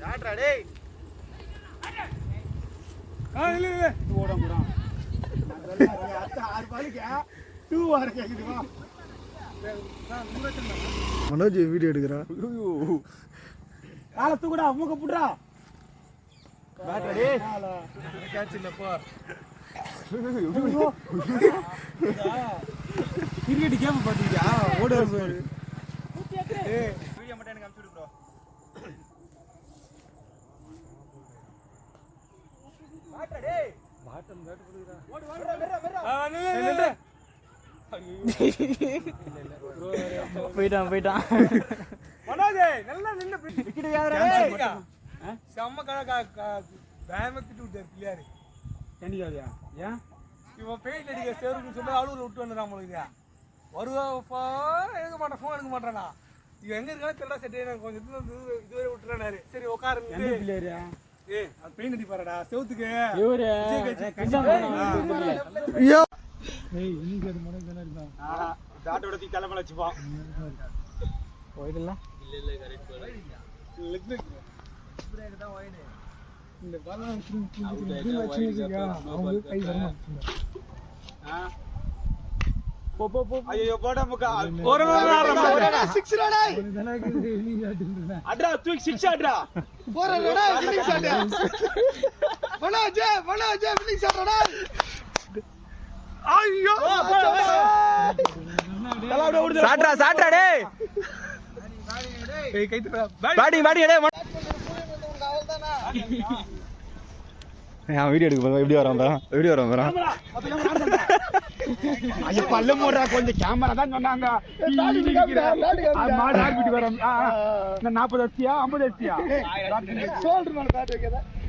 யாட்ரா டேய் இல்ல ஓட போடா நான் சொல்றேன் அத்த 6 பாலுக்கு 2 வார கேக்குது வா மனோஜ் வீடியோ எடுக்கறா கால தூக்குடா மூக்க புடுடா பேட்டா டேய் கேட்ச் இல்ல போ கிரிக்கெட் கேம் பாத்தீங்களா ஓட பாரு ஏய் வீடியோ மட்டும் எனக்கு அனுப்பிடு ப்ரோ பேட்டா டேய் பாட்டம் பேட் குடுடா ஓடு வரடா நில்லு போய்ட்டான் மனோஜ் நல்லா நின்னு விக்கெட் யாரா செம்ம பேமத்திட்டு விட்டார் பிள்ளையாரு கண்டிக்காதியா ஏன் இவன் பெயிண்ட் அடிக்க சேருக்குன்னு சொல்லி அழுவில் விட்டு வந்துடுறான் உங்களுக்கு வருவாப்பா எடுக்க மாட்டான் ஃபோன் எடுக்க மாட்டானா இவன் எங்க இருக்கானே தெரியல சரி எனக்கு கொஞ்சம் இதுவரை விட்டுறாரு சரி உட்காரு பிள்ளையாரியா ஏய் அது பெயிண்ட் அடிப்பாரடா செவுத்துக்கு டாட்டோட தீ தலைமை வச்சுப்பான் போயிடலாம் இல்ல கரெக்ட் தான் வாயிடு இந்த பால் வச்சிருக்கா அவங்க கை வரணும் போ ஐயோ போடா முக்கா ஒரு சிக்ஸ் ரடா அட்ரா தூக்கி சிக்ஸ் அட்ரா போறடா ஃபினிஷ் ஷாட் மனோஜ் ஃபினிஷ் ஷாட்டா ஐயோ தலாட ஓடுது சாட்ரா டேய் ஏய் கைத்துடா பாடி டேய் வீடியோ எடுக்க போறோம் எப்படி வரோம் ஐயோ பல்ல மூடுறா கொஞ்சம் கேமரா தான் சொன்னாங்க மாடு ஆர்பிட்டு வரோம் 40 அடிச்சியா 50 அடிச்சியா சொல்றேன்